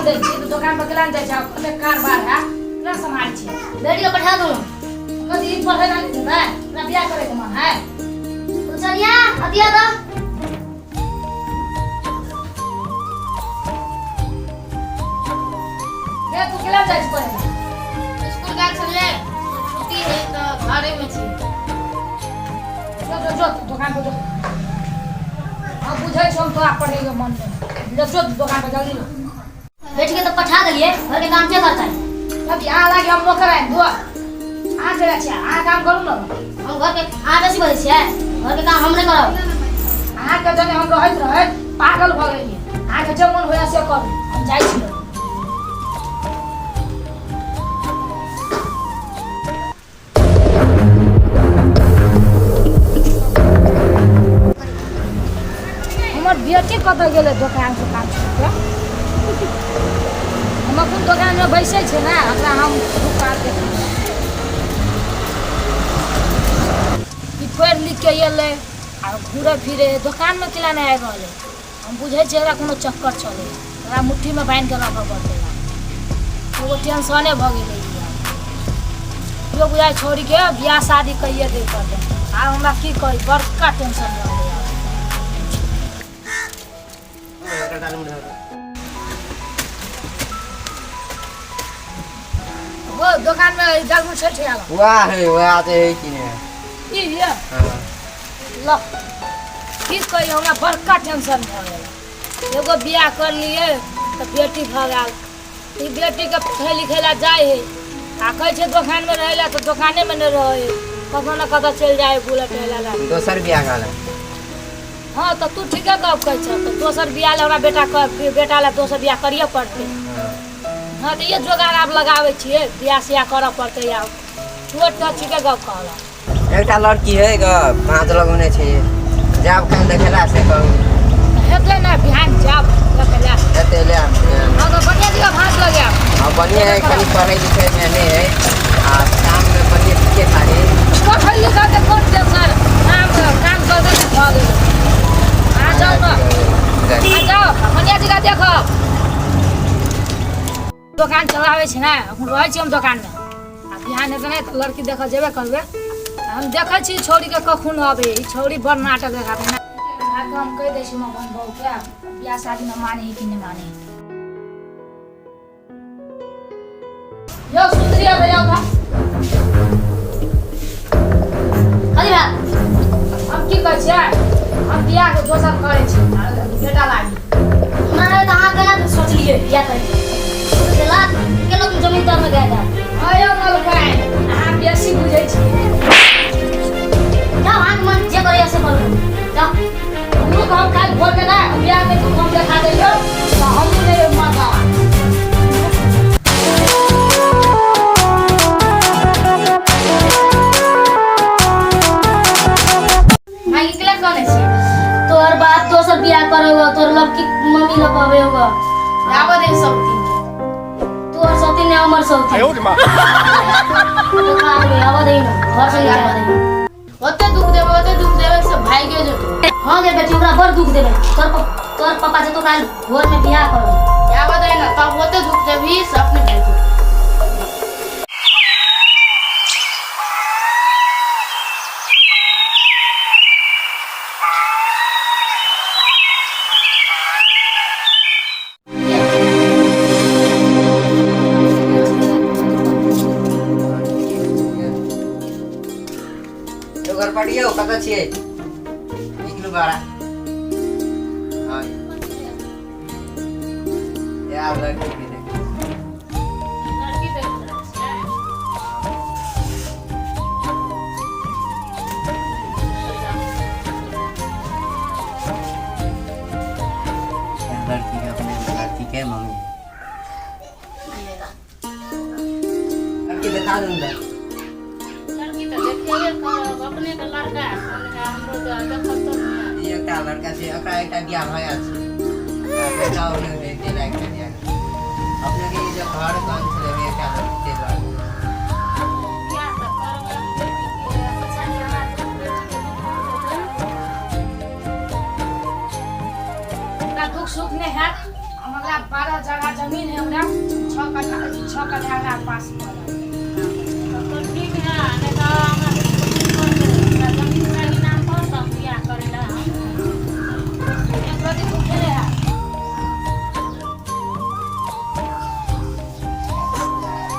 दे छी तो दुकान पर केला जाय छ कते कारबार है केना संभाल छी बेटी को पठा दूं कदी ई पढ़े ना ना ना बियाह करे के मन है तो चलिया अदिया दा ये तू केला जाय छ पढ़े स्कूल का चले छुट्टी है तो घरे में छी जो दुकान पे जो अब बुझै छ हम तो पढ़े के मन में जो दुकान पे जल्दी बेटी के तो पठा दिए घर के काम क्या करता है अब यहाँ लागे हम नौकर हैं दो आ जगह छे आ काम करू न हम घर के आ बेसी बजे छे घर के काम हम नहीं करब आ के जने हम रहत पागल भ गेलिए आ के जे मन होया से करू हम जाई छी हमर बेटी कत गेले दुकान से काम छोड़ के हम अपन दुकान में बैसे छे ना ओकरा हम दुकान के ई पढ़ लिख के एले आ घूरे फिरे दुकान में केला नहीं आइ रहले हम बुझे छे एकरा कोनो चक्कर चले एकरा मुट्ठी में बांध के रखब पड़ते वो टेंशने भ गेले यो बुझाय छोड़ी के बियाह शादी कइए दे कर दे आ हमरा की कही बड़का टेंशन भ गेले वो दुकान में जग में छठ आला वाह तो है कि नहीं ई है ल की कही हमरा बड़का टेंशन भ गेल एगो बियाह कर लिए तो बेटी भ गेल ई बेटी के पढ़े लिखे ला जाए है आ कहे छे दुकान में रहेला तो दुकाने में न रहे कखनो न कतो चल जाए बुलेट ला दोसर बियाह गाला हां तो तू ठीक है कब कह छ तो दोसर बियाह ला हमरा बेटा ला दोसर बियाह करिए पड़ते हां तो ये जोगाड़ आप लगावे छिए बियाह सिया करऽ पड़ते यार छोट का ठीक है कब कहला एकटा लड़की है ग 5 लगने छे जाब काम देखेला से कहू हेतले ना बिहान जाब देखेला हेते ले हां तो बढ़िया जगह भाग लगे अब बढ़िया है खाली पढ़ाई लिखाई में नहीं है आ काम में बढ़िया सीखे खाली पढ़ाई लिखाई के कोन टेंशन काम कर के भाग आ जाओ ना आ जाओ बढ़िया जगह देखो दुकान चलावे छै ना हम रहै छी हम दुकान में आ बिहान हेतै नै त लड़की देखऽ जेबे करबे हम देखै छी छोरी के कखन आबे ई छोरी बड़ नाटक देखाबे ना आके हम कह दै छी मन बहु के बियाह शादी में माने कि नहीं माने यो सुंदरिया भैया था अरे बा हम की कहै छियै हम बियाह के दोसर करै छी बेटा लागी हमरा तो आ केना सोच लिए या कर चला के लोग जमीन तर में गया था आयो मलकाई अहाँ बेसी बुझै छी जाओ आंख मन जे करे ऐसे करो जाओ हमहू हम काल भोर में ना बियाह में तू हम देखा देलियो तो हमहू नहीं माता माई निकले कौन है तोर बाप दोसर बियाह करेगा तोर लड़की मम्मी लोग आवेगा आवा दे सब तोर सौती ने हमर सौती आयो रे मां तो आवे आवा दे ना घर से आवा दे ओते दुख देवे सब भाई के जो हां गे बेटी ओकरा बड़ दुख देवे तोर पापा जे तो काल भोर में बियाह करो आवा दे ना तब ओते दुख देवी सब अपने भाई को घर पड़ियो कत छिए निकलू बारा हां यार लड़की भी देख लड़की देख लड़की के अपने लड़की के मम्मी लड़की दिखा दूंगा लड़की तो देखिए अपने का लड़का है हमरो तो देखत तो नहीं एकटा लड़का से एकरा एकटा बियाह भया छै बेटा ओने दे लायक दिया अपने के जो घर कौन से लेवे एकटा लड़की दे बियाह तो करबे अच्छा का दुख सुख ने है हमरा 12 जगह जमीन है हमरा 6 कट्ठा हमरा पास पड़ा तो ठीक है नहीं तो हमरा जमीन का नाम पर सब बियाह करेला एक बड़ी भूखे है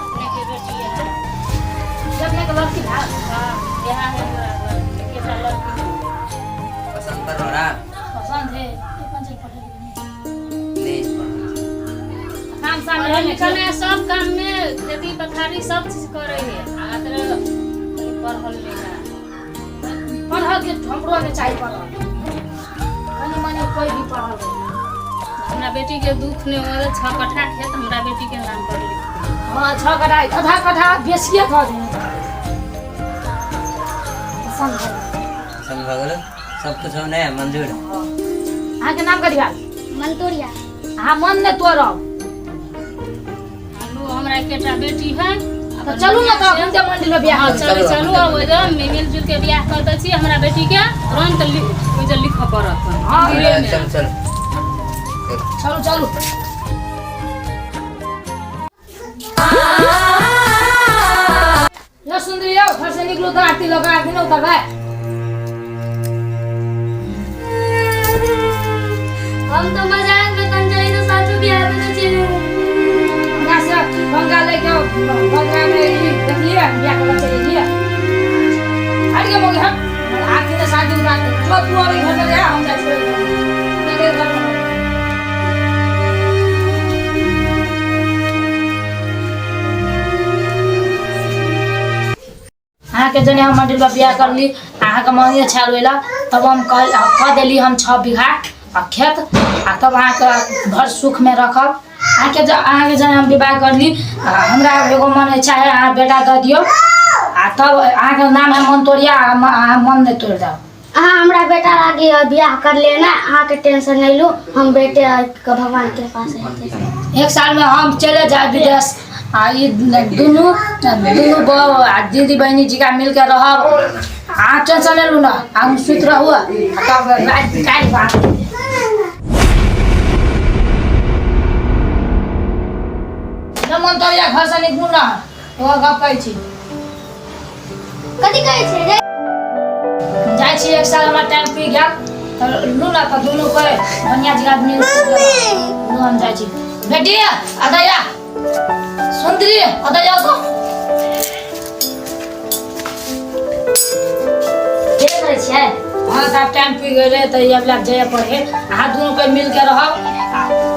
अपने के बेटी है जब मैं लड़की था हां बियाह है केटा लड़की पसंद कर रहा पसंद है कौन से पढ़े ले काम साम पढ़े रहे लिखल है सब काम में खेती पथारी सब चीज करे है आतर पढ़ल लिखल पढ़ल के हमरो में चाहिए पढ़ल कनी मने कोई भी पढ़ल हमरा बेटी के दुख ने होले 6 कट्ठा खेत हमरा बेटी के नाम पर लिख हां 6 कट्ठा आधा बेसिए खा दे पसंद है समझ सब कुछ होने है मंजूर अहाँ के नाम कथी भेल मंतोरिया अहाँ मन ने तोड़ब हमरा एकटा बेटी है तो चलू ना तो घंटे मंदिर में बियाह कर चलू चलू अब एकदम मिलजुल के बियाह कर दै छी हमरा बेटी के तुरंत लिख पड़त हां चल चल चलू चलू यो सुंदरी यो घर से निकलो तो आरती लगा आरती ना उतर भाई हम तो मजाक में कंजरी तो साचू बियाह में चले ना से पंगा लेके पंगा में देखिए बियाह कर चलिए आगे मोगे हम आरती ने शादी उतार तो तू और घर में जा हम जा छोड़ मेरे घर में अहाँ के जने हम मंदिर में बियाह कर ली अहाँ के मांगे छाड़वेला तब हम कह देली हम 6 बीघा खेत आ तब अहाँ के घर सुख में रखब अहाँ के जने हम विवाह कर ली हमरा एगो मन इच्छा है अहाँ बेटा दे दियो आ तब अहाँ के नाम है मंतोरिया अहाँ मन नहीं तोड़ दो अहाँ हमरा बेटा लागी बियाह कर लेना अहाँ के टेंशन नहीं लो हम बेटे के भगवान के पास है 1 साल में हम चले जाए विदेश आ ये दोनों बहू आ दीदी बहनी जी का मिल के रहब आ टेंशन नहीं लो ना हम सुत रहू तब रात बिताई बात मन तो या घर से निकलू ना तो गप कहै छी कथी कहै छै रे जाय छी 1 साल हमरा टाइम पी गया तो लू ना तो दोनों पे बनिया जी आदमी लू हम जाय छी बेटी अदया सुंदरी अदया तो के करे छै हां साहब टाइम पी गेले तो ये वाला जाय पड़े आ दोनों पे मिल के रहब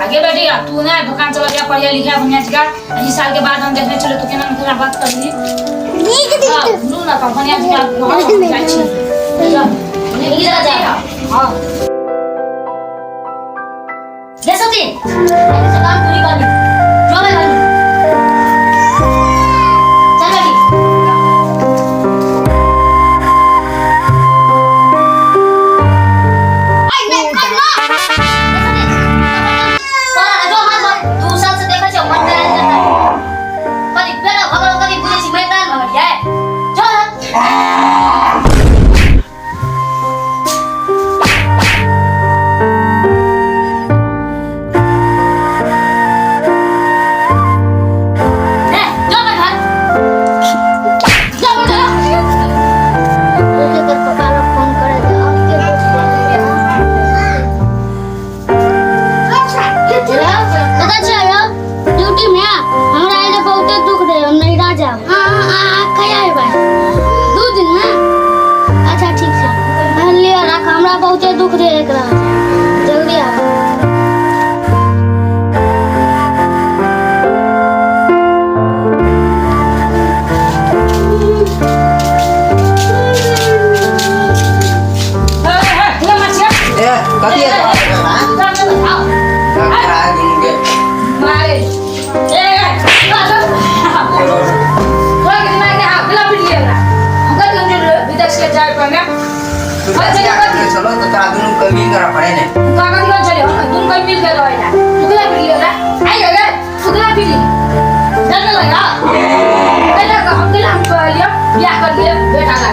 आगे बेटी तू ना दुकान चला गया पढ़िया लिखा बनिया जी का इस साल के बाद हम देखने चले तो केना पूरा बात कर ली ठीक लू ना तो बनिया जी का जाय छी नहीं राजा हां जैसे ऐसे काम पूरी कर ली जो मैं करूं चल बेटी आई मैं करना पर जो मैं तू साल से देखा छ मन में जाता कभी बेटा भगवान कभी बुझे छी मैदान में बढ़िया है बहुते दुख दे एकरा जल्दी आ कथी है चलो तो तारा दोनों कमी करा पड़े ने काका दिखा चले तुम कोई मिल के रहो तू क्या पी लिया आई गए तू क्या पी ली डर लगा पहले हम के हम कर लिया ब्याह कर लिया बेटा का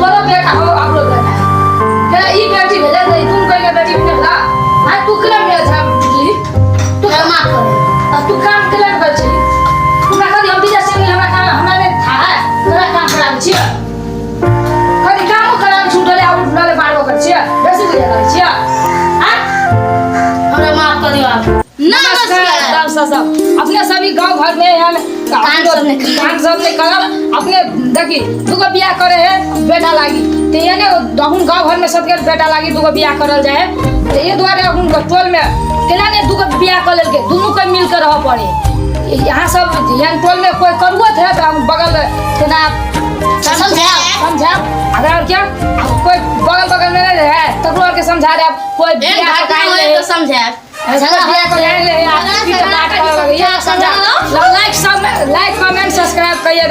तोरो बेटा हो आप लोग बेटा क्या ई बेटी भेजा नहीं तुम कोई बेटी भेजा हां तू क्या भेजा ली तू क्या वाला सब अपने सभी गांव घर में यहाँ कान सब नहीं करल अपने देखी दुगो बियाह करे है बेटा लागी तो ये ने हम गांव घर में सबके बेटा लागी दुगो बियाह करल जाए तो ये द्वारे हम टोल में केना ने दुगो बियाह कर लेके दोनों को मिल कर रह पड़े यहाँ सब यहाँ टोल में कोई करुवत है तो हम बगल केना समझा अगर और क्या कोई बगल में नहीं है तब और के समझा दे कोई बियाह तो समझा लाइक कमेंट सब्सक्राइब करिए